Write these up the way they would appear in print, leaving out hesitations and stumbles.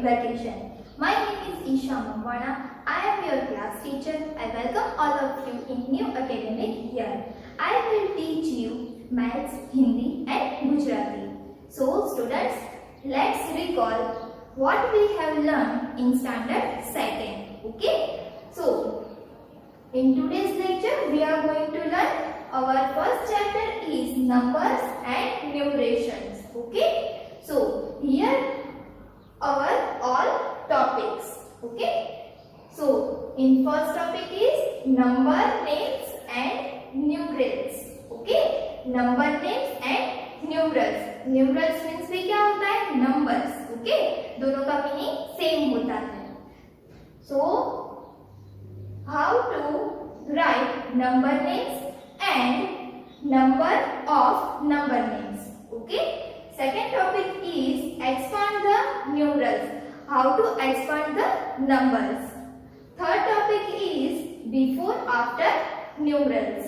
vacation. My name is Isha Mangwana. I am your class teacher. I welcome all of you in new academic year. I will teach you maths, Hindi and Gujarati. So students, let's recall what we have learned in standard 2nd. Okay? So, in today's lecture we are going to learn our first chapter is numbers and numerations. Okay? So, here our all topics. Okay? So, in first topic is number names and numerals. Okay? Number names and numerals. Numerals means भी क्या होता है? Numbers. Okay? दोनों का meaning same होता है. So, how to write number names and number of number names. Okay? Second topic is expand the numerals. How to expand the numbers. Third topic is before after numerals.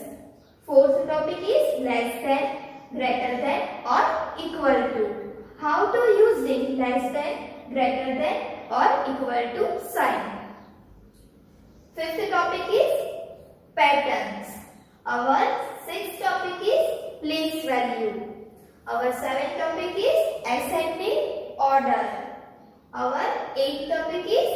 Fourth topic is less than, greater than or equal to. How to using less than, greater than or equal to sign. Fifth topic is patterns. Our sixth topic is place value. Our seventh topic is ascending order. Our eighth topic is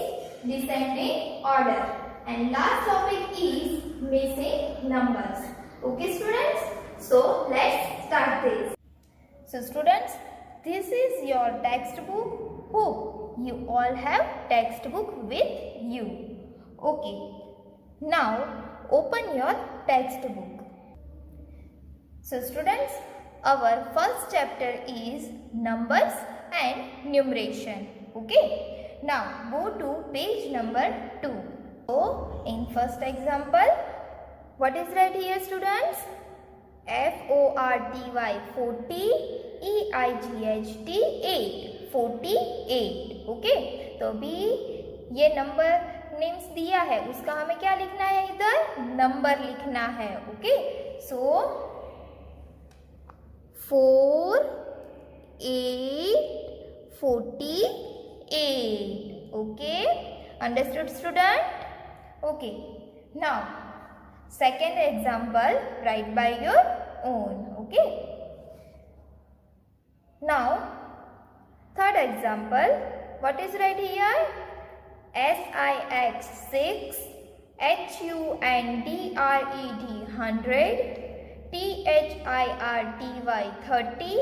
descending order. And last topic is missing numbers. Okay students? So let's start this. So students, this is your textbook. Hope you all have textbook with you. Okay. Now open your textbook. So students, our first chapter is numbers and numeration. Okay. Now go to page number 2. So in first example, what is right here students? FORTY 40, EIGHT 8, 48. Okay, तो अभी ये number names दिया है, उसका हमें क्या लिखना है? इधर नंबर लिखना है. Okay, so 4, 8, 48. Okay, understood student? Okay, now second example, write by your own. Okay. Now, third example, what is right here? SIX 6, HUNDRED 100, THIRTY 30,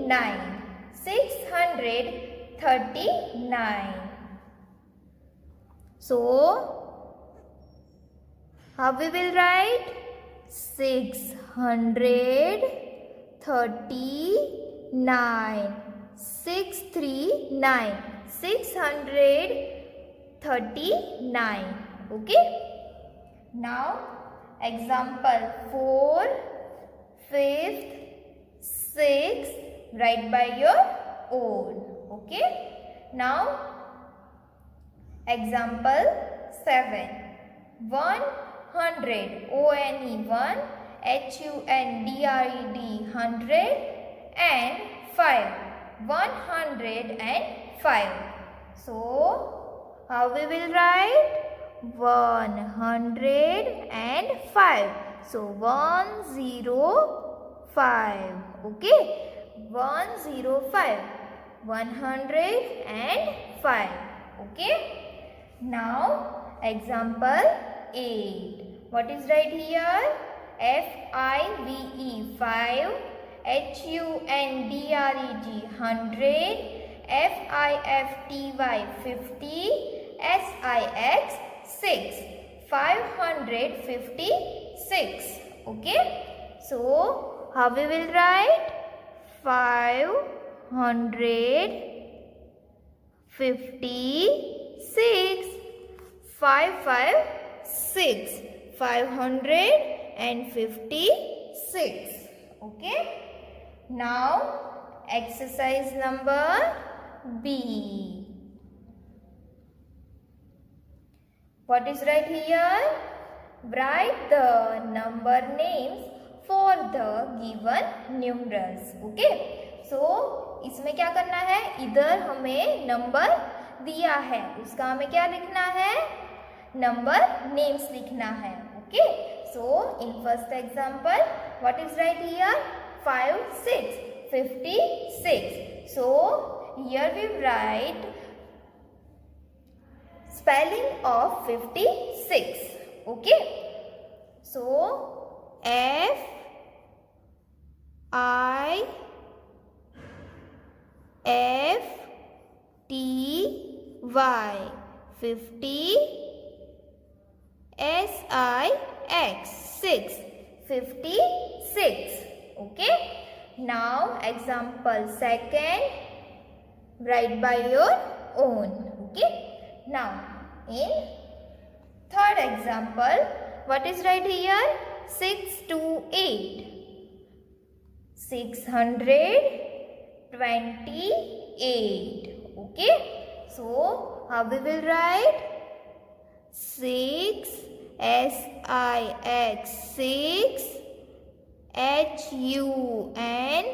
NINE 9, 639. So, how we will write? 639. 639. 639. Okay. Now example 4, 5th, 6th. Write by your own. Okay. Now example 7. 100, ONE 1, HUNDRED 100 and 5, 105. So, how we will write? 105. So, 105. Okay? 105. 105. Okay? Now, example 8. What is right here? FIVE 5, HUNDREG 100, FIFTY 50, SIX 6, 556. Okay? So, how we will write? 556. 556. 556. Okay. Now exercise number B. What is right here? Write the number names for the given numerals. Okay. इसमें क्या करना है, इधर हमें number दिया है, उसका हमें क्या लिखना है, नंबर नेम्स लिखना है. Okay, so in first example, what is right here? 5, 6, 56. So here we write spelling of 56. Okay, so F I F T Y 50 SIX 6 56. Okay, now example second, write by your own. Okay, now in third example, what is right here? 6 to 8 628. Okay, so how we will write? 6 SIX 6 HUNDRED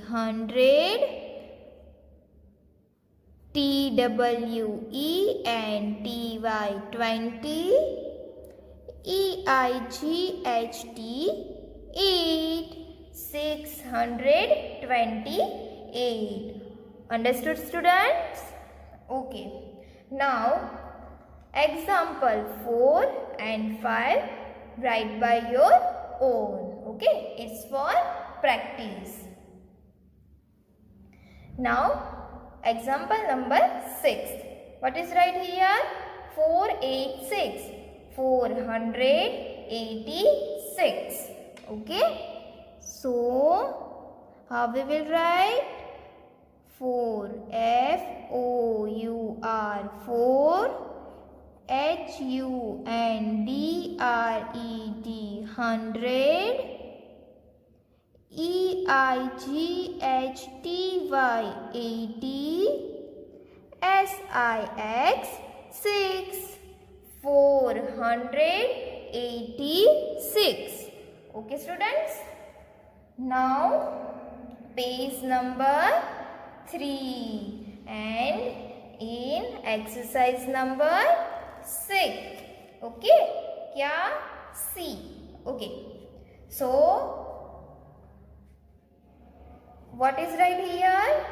100 TWENTY 20 EIGHT 8 628. Understood, students? Okay. Now example 4 and 5, write by your own. Okay, it's for practice. Now example number 6, what is right here? 486 486. Okay, so how we will write? 4 FOUR 4 HUNDRED 100 EIGHTY 80 SIX 6 486. Okay, students. Now page number 3 and in exercise number 6. Okay, क्या C. Okay, so what is right here?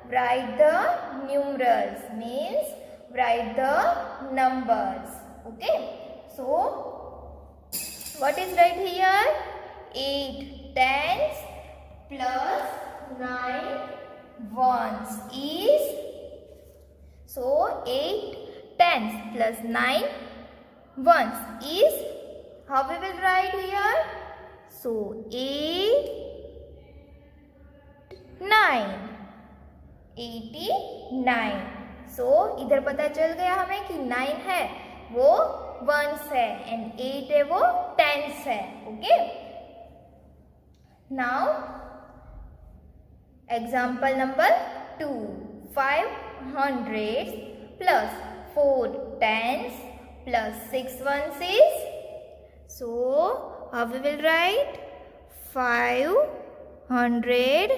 Write the numerals, means write the numbers. Okay, so what is right here? 8 tens plus 9 ones is, so 8 tens plus 9 ones is, how we will write here? So 8 9 89. So इधर पता चल गया हमें कि 9 है वो ones है and 8 है वो tens है. Okay, now example number 2, 5 hundreds plus 4 tens plus 6 ones is, so how we will write? 500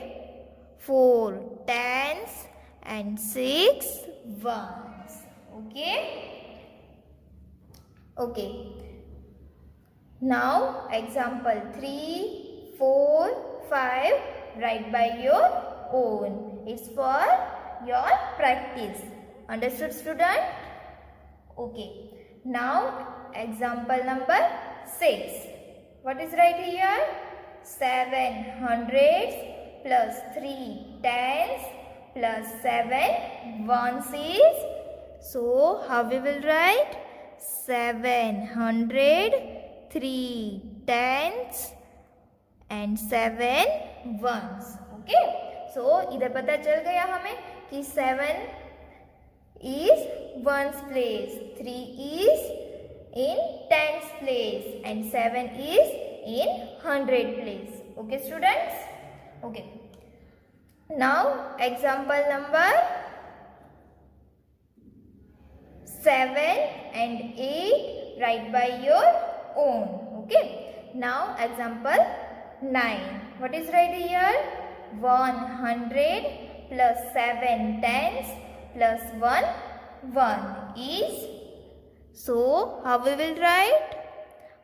4 tens and 6 ones. Okay, okay, now example 3, 4, 5, write by your own. It's for your practice. Understood, student? Okay, now example number 6. What is right here? 7 hundreds plus 3 tens plus 7 ones is, so how we will write? 700 3 tens and 7 ones. Okay, so इधर पता चल गया हमें कि 7 is ones place, 3 is in tens place and 7 is in 100 place. Okay, students? Okay, now example number 7 and 8, write by your own. Okay, now example 9. What is right here? 100 plus 7 tens plus 1 is. So how we will write?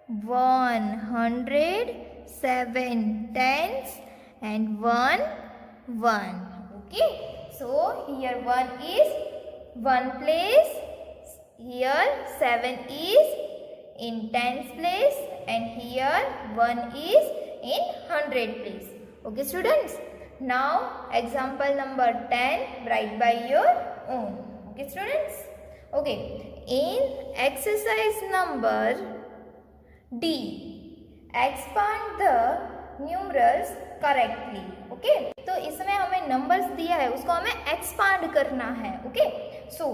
100 7 tens and 1. Okay. So here 1 is 1 place. Here 7 is in tens place and here 1 is in 100 place. Okay students. Now example number 10, write by your own. Okay students. Okay. In exercise number D, expand the numerals correctly. Okay तो इसमें हमें numbers दिया है उसको हमें expand करना है. Okay so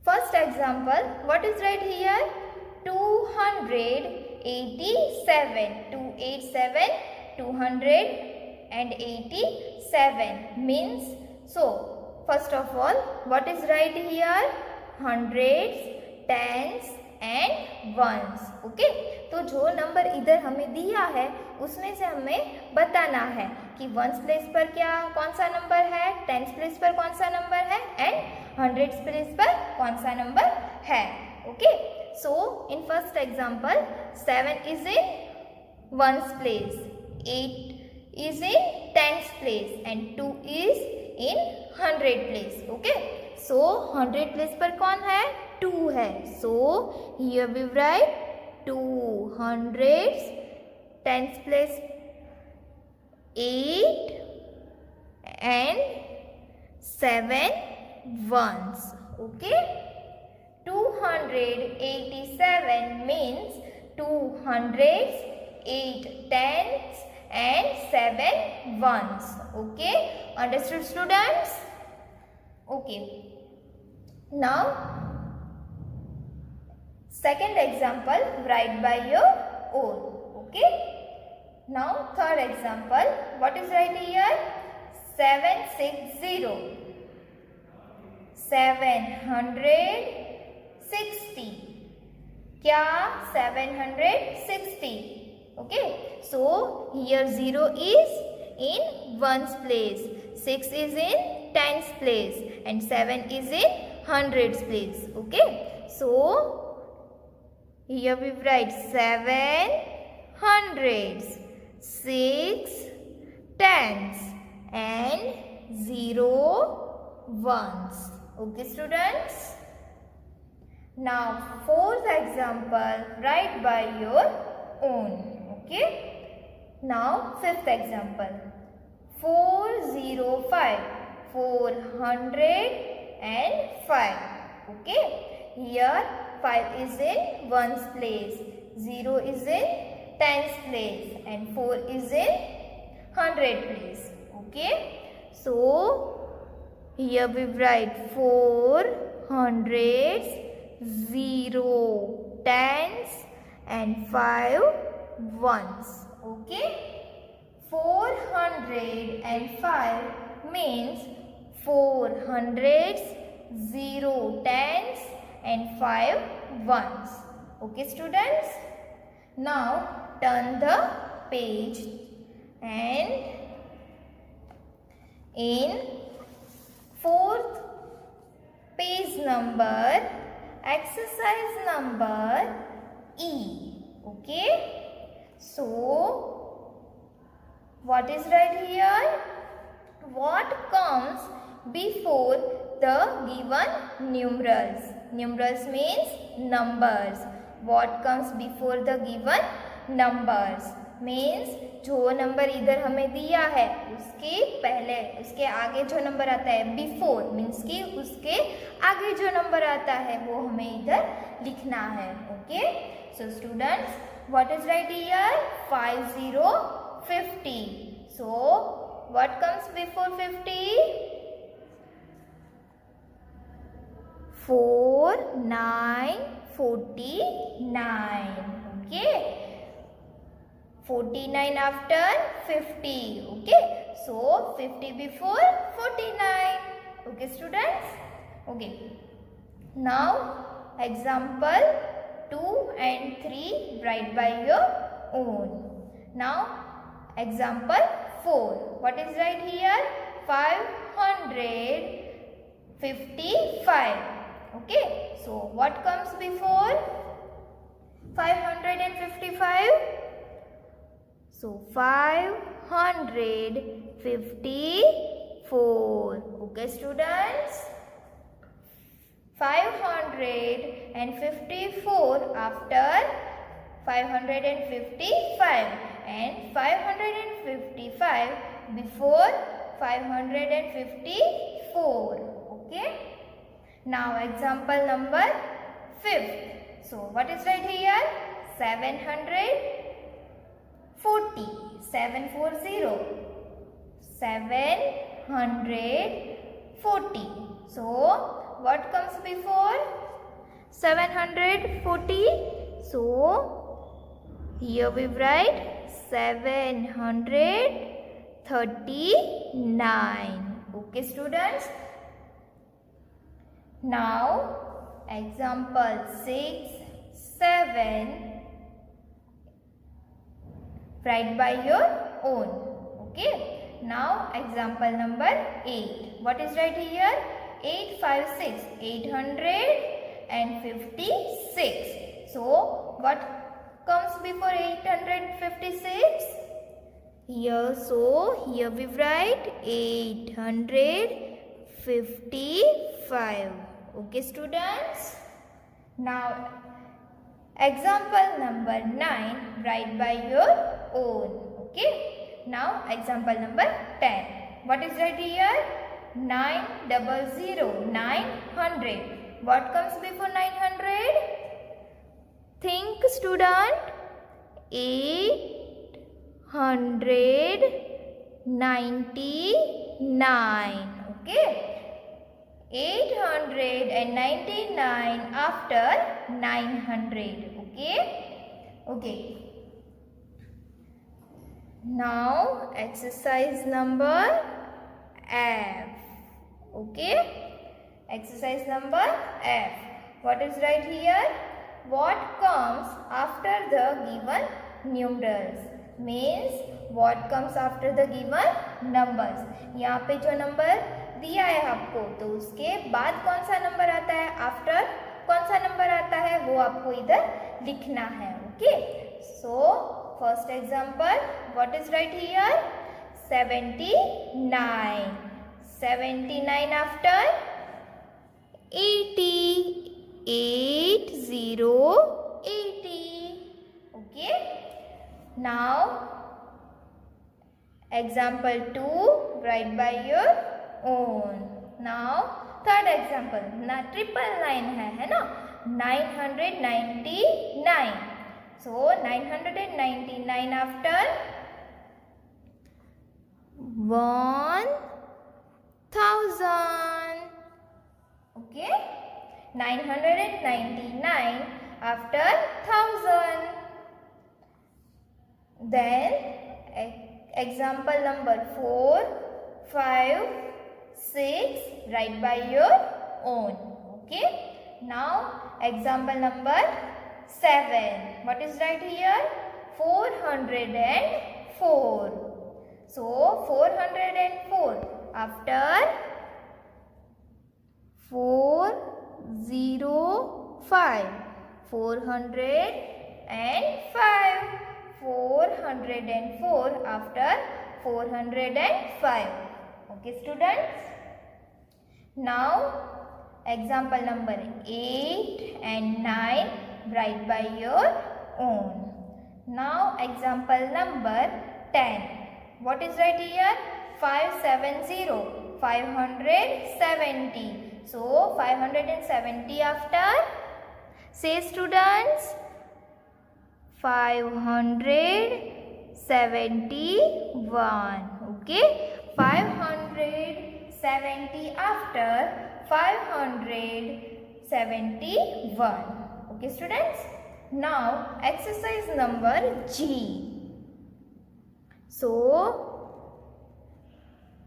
first example what is write here 287 287 means so first of all what is right here hundreds tens and ones. Okay तो जो नंबर इधर हमें दिया है उसमें से हमें बताना है कि वंस प्लेस पर कौन सा नंबर है, टेंस प्लेस पर कौन सा नंबर है एंड हंड्रेड्स प्लेस पर कौन सा नंबर है. Okay so in first example 7 is in ones place, 8 is in tens place and 2 is in 100 place. Okay so 100 place पर कौन है 2 है. So here we write 200 tens place 8 and 7 ones. Okay 287 means 200s 8 tens and 7 ones. Okay understood students. Okay now second example write by your own. Okay now third example what is right here 760 760 क्या 760. Okay so here 0 is in ones place, 6 is in tens place and 7 is in hundreds place. Okay so here we write 7 hundreds, 6 tens and 0 ones. Okay students. Now fourth example write by your own. Okay now fifth example 405 405. Okay here 5 is in ones place, 0 is in tens place and 4 is in 100 place. Okay so here we write 4 hundreds, 0 tens and 5 ones. Okay 405 means 400s, 0 tens and 5 ones. Okay students. Now turn the page and in fourth page number exercise number E. Okay so what is right here? What comes before the given numerals? Numerals means numbers. What comes before the given numbers means जो number इधर हमें दिया है उसके पहले उसके आगे जो नंबर आता है बिफोर मीन्स कि उसके आगे जो नंबर आता है वो हमें इधर लिखना है. Okay so students what is write here 50 so what comes before 50? 4 9 49. Okay 49 after 50. Okay so 50 before 49. Okay students. Okay now example 2 and 3 write by your own. Now example 4. What is right here? 555. Okay. So what comes before 555? So 554. Okay students. 554 after 555 and 555 before 554. Okay. Now example number 5th. So what is right here? 740. 740. 740. So what comes before 740? So here we write 739. Okay students. Now example 6, 7. Write by your own. Okay. Now example number 8. What is right here? 856. 856. So what comes before 856? Here, so here we write 855. Okay students. Now example number 9. Write by your own. Okay. Now example number 10. What is right here? 900. 900. What comes before 900? Think student. 899. Okay. 899 after 900. Okay. Okay. Now exercise number F. Okay. Exercise number F. What is right here? What comes after the given numerals? Means what comes after the given numbers. यहाँ पे जो number दिया है आपको, तो उसके बाद कौन सा नंबर आता है, आफ्टर कौन सा नंबर आता है, वो आपको इधर लिखना है. Okay. So first example. What is write here? 79. 79 after 80. 80. Okay. Now example 2. Write by your own. Now third example. ना 999 है ना. 999. So 999 after 1000. Okay. 999 after 1000. Then example number 4, 5, 6. Write by your own. Okay. Now example number 7. What is right here? 404. So 404 after 405. 405. 404 after 405. Okay students. Now example number 8 and 9. Write by your own. Now example number 10. What is right here? 570. 570. So 570 after, say students, 571. Okay. 570 after 571. Okay students. Now exercise number G. So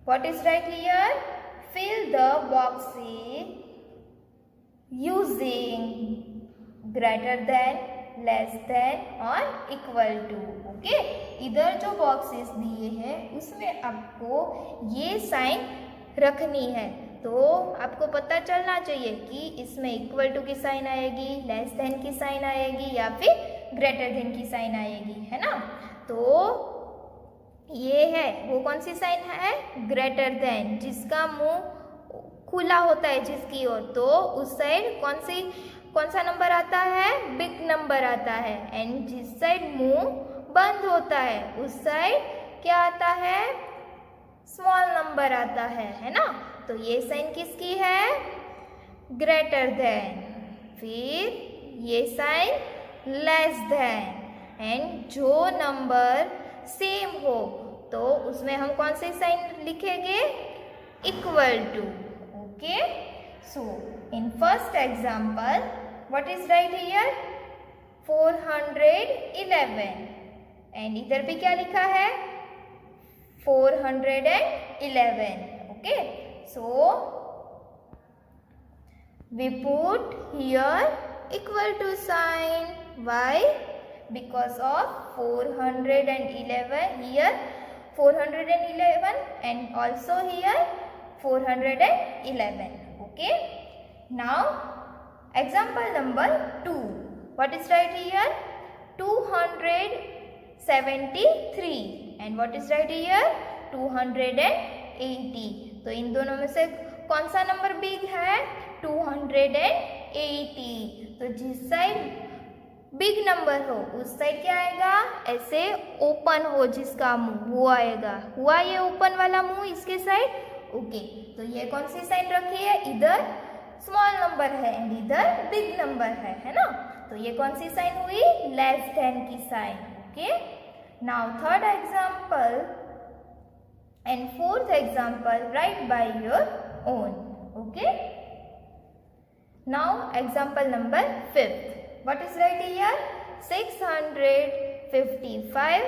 what is right here? Fill the boxes using greater than, less than or equal to. Okay. इधर जो boxes दिए हैं उसमें आपको ये sign रखनी है। तो आपको पता चलना चाहिए कि इसमें इक्वल टू की साइन आएगी, लेस देन की साइन आएगी या फिर ग्रेटर देन की साइन आएगी, है ना। तो ये है वो कौन सी साइन है, ग्रेटर देन, जिसका मुंह खुला होता है जिसकी ओर, तो उस साइड कौन सा नंबर आता है, बिग नंबर आता है। एंड जिस साइड मुंह बंद होता है उस साइड क्या आता है, स्मॉल नंबर आता है ना। तो ये साइन किसकी है, ग्रेटर देन। फिर ये साइन लेस देन। एंड जो नंबर सेम हो तो उसमें हम कौन से साइन लिखेंगे, equal to. Okay, so in first example what is write here, 411 and इधर भी क्या लिखा है, 411। Okay, so we put here equal to sign. Why? Because of 411 here, 411 and also here 411. Okay, now example number 2. What is right here, 273 and what is right here, 280. तो इन दोनों में से कौन सा नंबर बिग है, 280। तो जिस साइड बिग नंबर हो उस साइड क्या आएगा, ऐसे ओपन हो जिसका मुंह वो आएगा। हुआ ये ओपन वाला मुंह इसके साइड। ओके, तो ये कौन सी साइन रखी है, इधर स्मॉल नंबर है एंड इधर बिग नंबर है ना। तो ये कौन सी साइन हुई, लेस देन की sign. Okay, now third example and fourth example write by your own. Okay, now example number 5th. What is right here, 655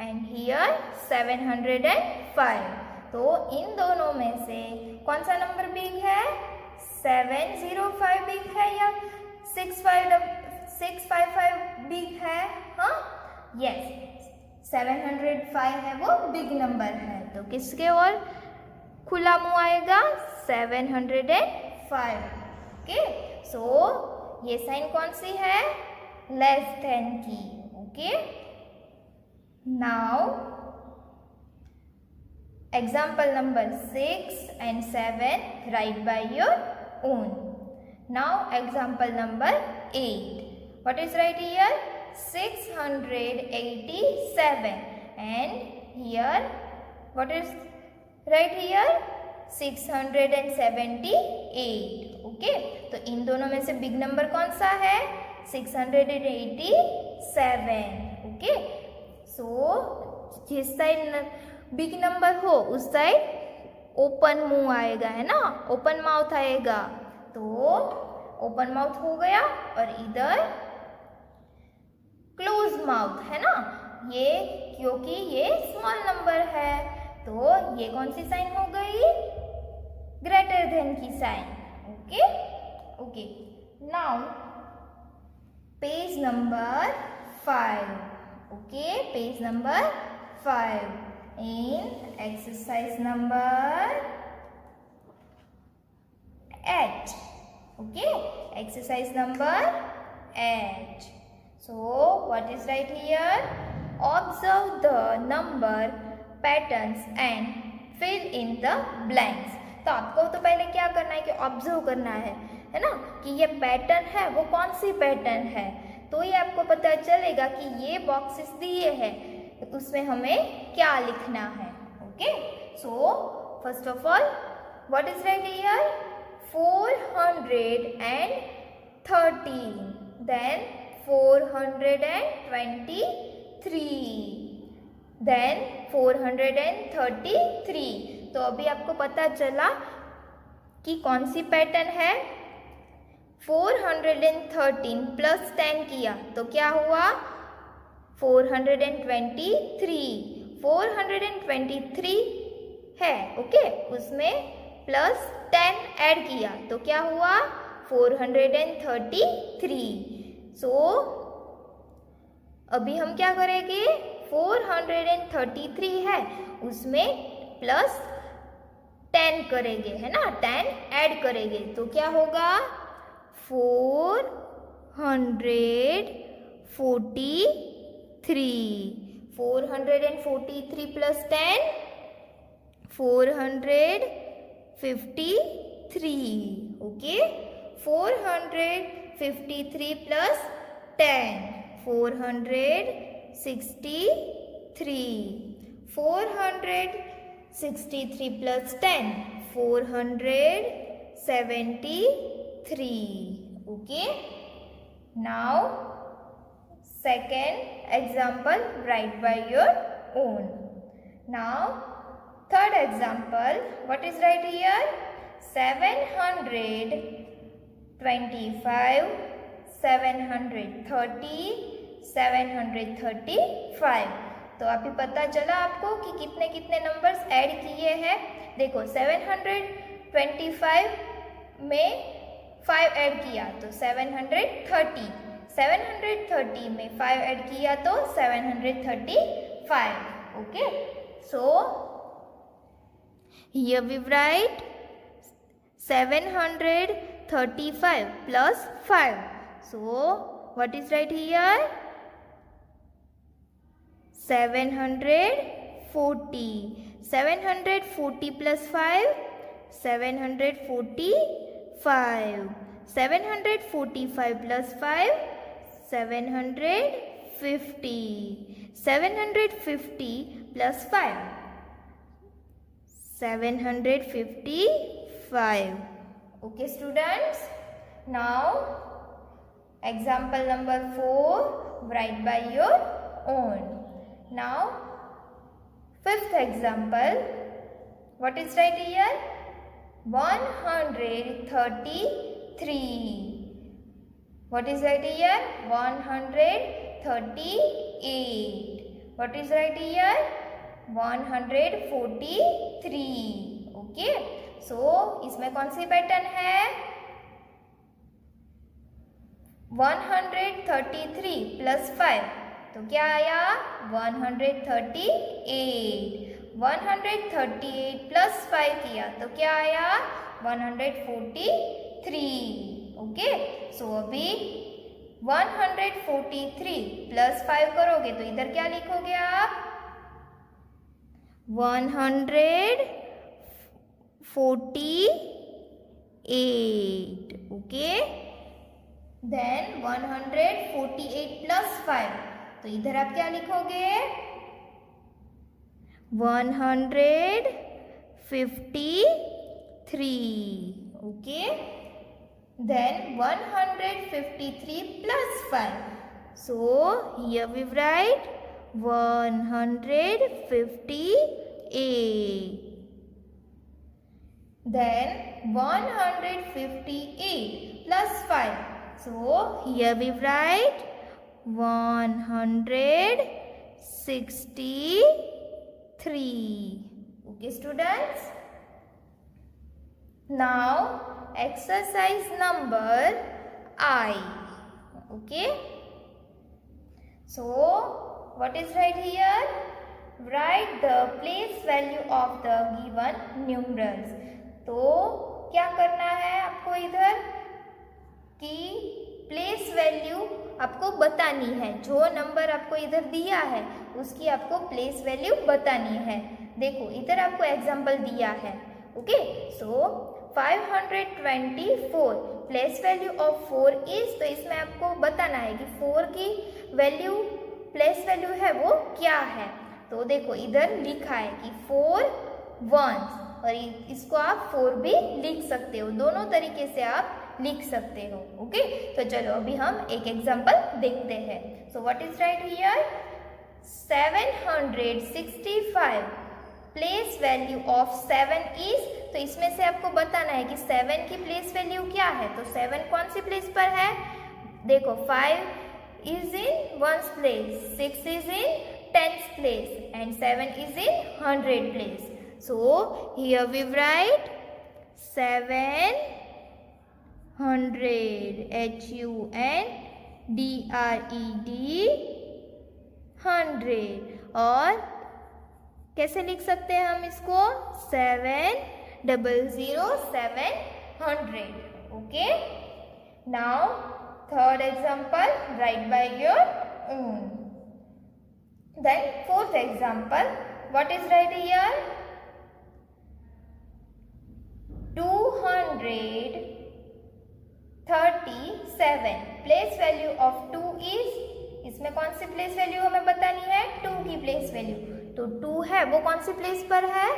and here 705. तो इन दोनों में से कौन सा नंबर बिग है, 705 बिग है या 655 बिग है, हाँ यस, 705 है वो बिग नंबर है। तो किसके और खुला मुंह आएगा, 705। ओके, सो ये साइन कौन सी है, लेस देन की। Okay, now example number 6 and 7 right by your own. Now example number 8. What is write here, 687 and here what is write here, 678. Okay, तो इन दोनों में से बिग नंबर कौन सा है, 687। ओके, सो जिस साइड बिग नंबर हो उस साइड ओपन मुंह आएगा, है ना, ओपन माउथ आएगा। तो ओपन माउथ हो गया और इधर क्लोज माउथ, है ना। ये क्योंकि ये स्मॉल नंबर है तो ये कौन सी साइन हो गई, ग्रेटर देन की sign. Okay, okay, now page number 5. Okay, page number 5 in exercise number 8. Okay, exercise number 8. So what is right here, observe the number patterns and fill in the blanks. तो आपको तो पहले क्या करना है कि observe करना है ना, कि ये पैटर्न है वो कौन सी पैटर्न है। तो ये आपको पता चलेगा कि ये बॉक्सेस दिए हैं उसमें हमें क्या लिखना है। Okay, so first of all what is write here, 413, then 423, then 433। तो अभी आपको पता चला कि कौन सी पैटर्न है, 413 प्लस 10 किया तो क्या हुआ, 423। 423 है, ओके, उसमें प्लस 10 ऐड किया तो क्या हुआ, 433। सो अभी हम क्या करेंगे, 433 है उसमें प्लस 10 करेंगे, है ना, 10 ऐड करेंगे तो क्या होगा 443 plus 10 453, okay 453 plus 10 463 463 plus 10 473, okay. Now second example, write by your own. Now third example, what is right here, 725 730 735. तो अभी पता चला आपको कि कितने कितने नंबर्स ऐड किए हैं। देखो 725 में 5 ऐड किया तो 730, 730 में 5 ऐड किया तो 735, okay. So here we write 735 plus 5. So what is right here, 740 740 plus 5 745 745 plus 5 750 750 plus 5 755, okay students. Now example number 4, write by your own. Now fifth example, what is right here, 133. What is right here, 138. What is right here, 143, okay. So इसमें कौन सी pattern है, 133 plus 5 तो क्या आया 138, 138 plus 5 किया तो क्या आया 143, ओके। सो अभी 143 प्लस 5 करोगे तो इधर क्या लिखोगे आप, 148, ओके। देन 148 प्लस 5 तो इधर आप क्या लिखोगे 153, okay. Then 153 plus 5, so here we write 158. Then 158 plus 5, so here we write 163, okay students. Now exercise number I, okay. So what is right here, write the place value of the given numerals. तो क्या करना है आपको इधर कि place value आपको बतानी है, जो नंबर आपको इधर दिया है उसकी आपको प्लेस वैल्यू बतानी है। देखो इधर आपको एग्जांपल दिया है, okay. So 524 place value of 4 is, तो इसमें आपको बताना है कि 4 की वैल्यू प्लेस वैल्यू है वो क्या है। तो देखो इधर लिखा है कि 4 1s और इसको आप 4 भी लिख सकते हो, दोनों तरीके से आप लिख सकते हो, ओके। तो चलो अभी हम एक एग्जांपल देखते हैं। So what is write here, 765 place value of 7 is, तो इसमें से आपको बताना है कि 7 की प्लेस वैल्यू क्या है। तो 7 कौन सी प्लेस पर है, देखो 5 is in 1's place, 6 is in 10th place and 7 is in 100 place. So here we write 700, HUNDRED, 100। और कैसे लिख सकते हैं हम इसको? 7000700। Okay, now third example, write by your own. Then fourth example, what is right here? 237. Place value of 2 is, इसमें कौन सी place value हमें बतानी है? 2 की प्लेस वैल्यू। तो 2 है वो कौन सी प्लेस पर है?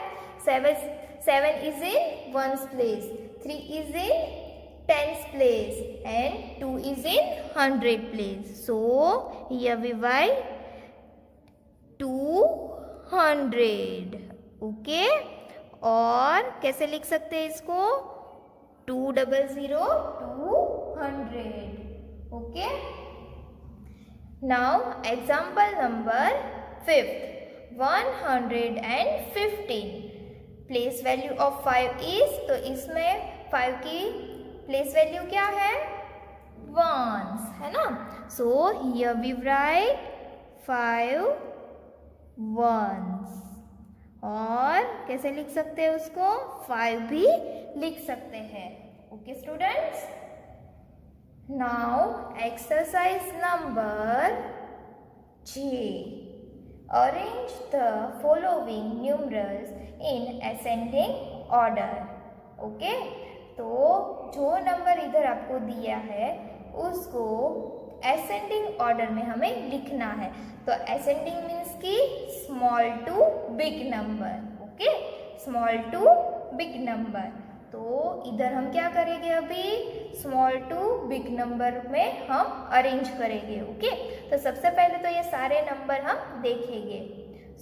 7 is in 1's place, 3 is in 10's place and 2 is in 100 place. So here we write 200. Okay, और कैसे लिख सकते हैं इसको? 200 200. Okay, now example number 5th, 115. Place value of 5 is, तो इसमें 5 की प्लेस वैल्यू क्या है? 1s, है ना? So here we write 5 1s। और कैसे लिख सकते हैं उसको? 5 भी लिख सकते हैं। Okay students, now exercise number 6, arrange the following numerals in ascending order. Okay, तो जो नंबर इधर आपको दिया है उसको असेंडिंग ऑर्डर में हमें लिखना है। तो असेंडिंग मीन्स की small to big number. Okay, small to big number. तो इधर हम क्या करेंगे? अभी स्मॉल टू बिग नंबर में हम अरेंज करेंगे। ओके, तो सबसे पहले तो ये सारे नंबर हम देखेंगे।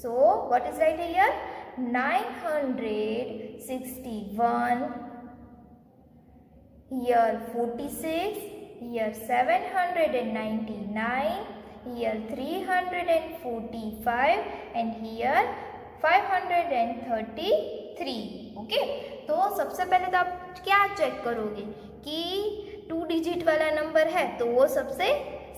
So what is write here? 961, year 46, year 799, year 345 and here 533. Okay, तो सबसे पहले तो आप क्या चेक करोगे कि 2 डिजिट वाला नंबर है तो वो सबसे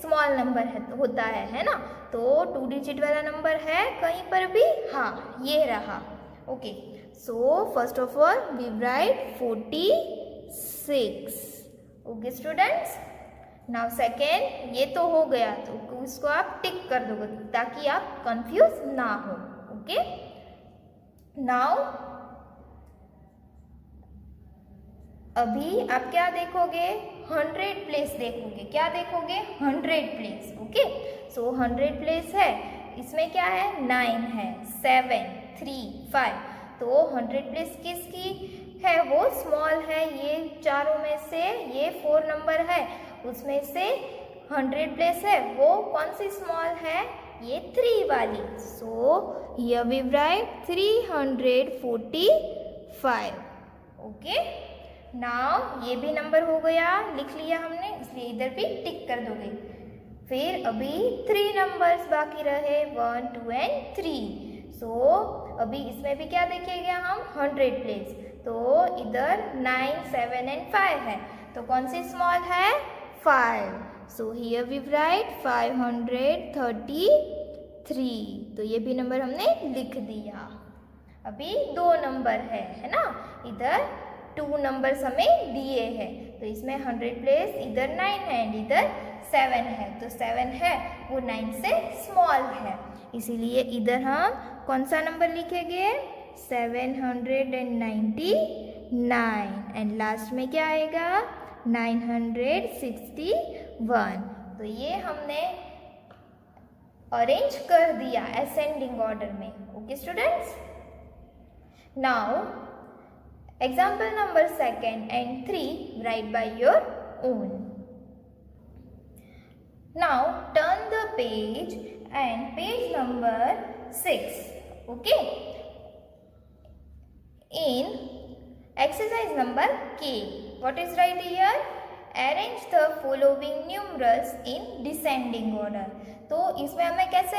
स्मॉल नंबर है होता है ना? तो 2 डिजिट वाला नंबर है कहीं पर भी? हाँ, ये रहा। Okay, so first of all we write 46। Okay students, now second, ये तो हो गया तो उसको आप टिक कर दोगे ताकि आप कंफ्यूज ना हो। ओके, नाउ अभी आप क्या देखोगे? 100 प्लेस देखोगे। क्या देखोगे? 100 प्लेस। ओके, सो 100 प्लेस है, इसमें क्या है? 9 है, 7 3 5। तो 100 प्लेस किसकी है? वो स्मॉल है। ये चारों में से ये 4 नंबर है, उसमें से 100 प्लेस है वो कौन सी स्मॉल है? ये 3 वाली। So here we write 345। Okay, now ये भी नंबर हो गया, लिख लिया हमने, इसलिए इधर भी टिक कर दोगे। फिर अभी 3 नंबर्स बाकी रहे, 1 2 एंड 3। सो अभी इसमें भी क्या देखेंगे हम? 100 प्लेस। तो इधर 9 7 एंड 5 है, तो कौन सी स्मॉल है? 5। So here we write 533। तो ये भी नंबर हमने लिख दिया। अभी 2 नंबर है ना? इधर 2 नंबर्स हमें दिए हैं, तो इसमें 100 प्लेस इधर 9 है एंड इधर 7 है। तो 7 है वो 9 से स्मॉल है, इसीलिए इधर हम कौन सा नंबर लिखेंगे? 799 एंड लास्ट में क्या आएगा? 961। तो ये हमने अरेंज कर दिया असेंडिंग ऑर्डर में। Okay students, now example number 2 and 3 write by your own. Now turn the page and page number 6. Okay, in exercise number K, what is right here? Arrange the following numerals in descending order. तो इसमें हमें कैसे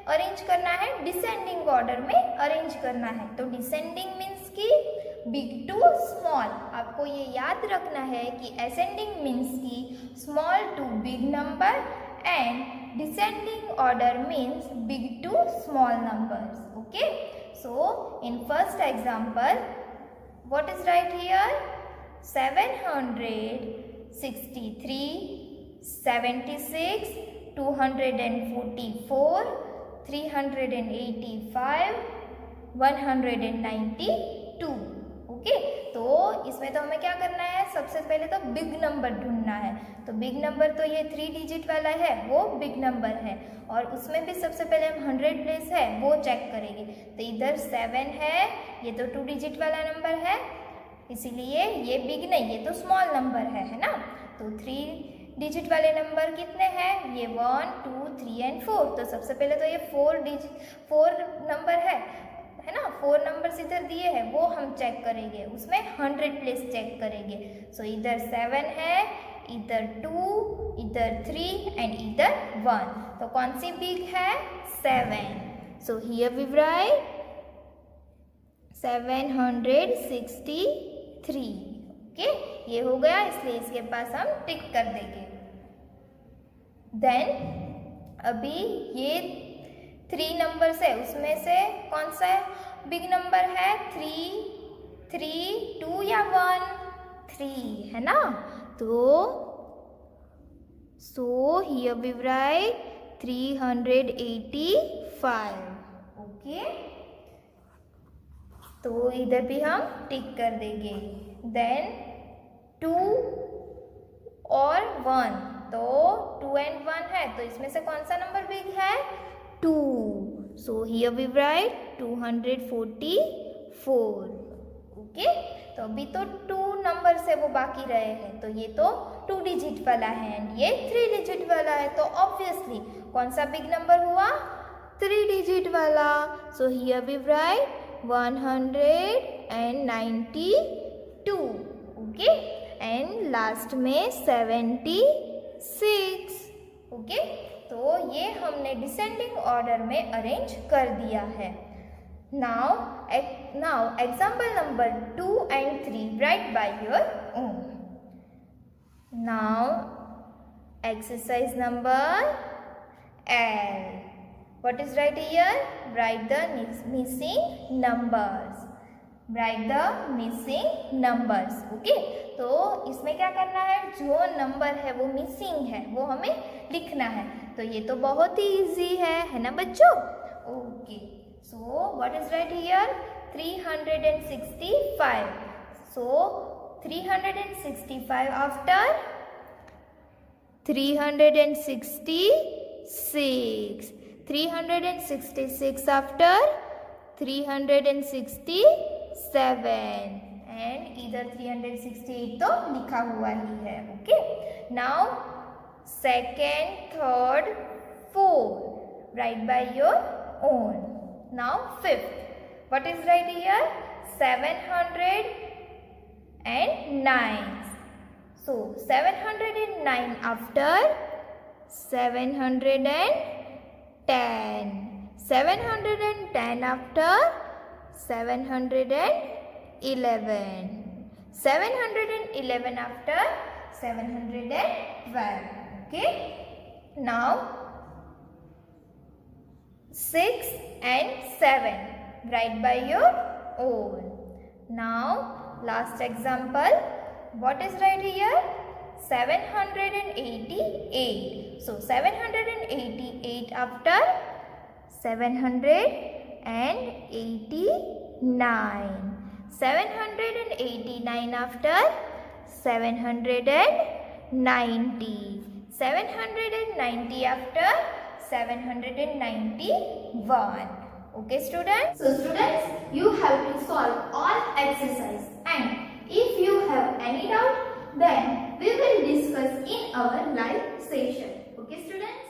arrange करना है? Descending order में arrange करना है। तो डिसेंडिंग मीन्स की बिग टू स्मॉल। आपको ये याद रखना है कि असेंडिंग मीन्स की small to big number and descending order means big to small numbers. Okay, so in first example, what is right here? 763, 76, 244, 385, 192. Okay, तो इसमें तो हमें क्या करना है? सबसे पहले तो बिग नंबर ढूंढना है। तो बिग नंबर तो ये 3 डिजिट वाला है, वो बिग नंबर है। और उसमें भी सबसे पहले हम 100 प्लेस है वो चेक करेंगे। तो इधर 7 है, ये तो 2 डिजिट वाला नंबर है, इसीलिए ये बिग नहीं, ये तो स्मॉल नंबर है ना। तो 3 डिजिट वाले नंबर कितने हैं? ये 1, 2, 3 एंड 4। तो सबसे पहले तो ये 4 नंबर है ना। 4 नंबर्स इधर दिए हैं, वो हम चेक करेंगे, उसमें 100 प्लेस चेक करेंगे। सो इधर 7 है, इधर 2, इधर 3 एंड इधर 1। तो कौन सी बिग है? 7। So here we write 763। Okay, ये हो गया, इसलिए इसके पास हम टिक कर देंगे। देन अभी ये 3 नंबर्स है, उसमें से कौन सा बिग नंबर है? 3, 2 या 1? 3 है ना। तो so here we write 385। Okay, तो इधर भी हम टिक कर देंगे। देन 2 और 1, तो 2 एंड 1 है, तो इसमें से कौन सा नंबर बिग है? 2। So here we write 244। Okay, तो अभी तो 2 नंबर से वो बाकी रहे हैं। तो ये तो 2 डिजिट वाला है एंड ये 3 डिजिट वाला है। तो ऑब्वियसली कौन सा बिग नंबर हुआ? 3 डिजिट वाला। So here we write 192। Okay, and last में 76। ओके, तो ये हमने डिसेंडिंग ऑर्डर में अरेंज कर दिया है। Now example number 2 and 3 write by your own. Now exercise number L. What is right here? Write the missing numbers. Write the missing numbers. Okay, तो इसमें क्या करना है? जो नंबर है वो मिसिंग है, वो हमें लिखना है। तो ये तो बहुत ही इजी है ना बच्चों? Okay, so what is write here? 365. So 365 after 366. 366 after 367 and इधर 368 तो लिखा हुआ ही है। Okay, now second, third, fourth right by your own. Now fifth, what is write here? 709. So 709 after 710. 710 after 711. 711 after 712. Okay, now 6 and 7 write by your own. Now last example, what is right here? 788. So 788 after 789. 789 after 790. 790 after 791. Okay students? So students, you have to solve all exercise, and if you have any doubt, then we will discuss in our live session. Okay students?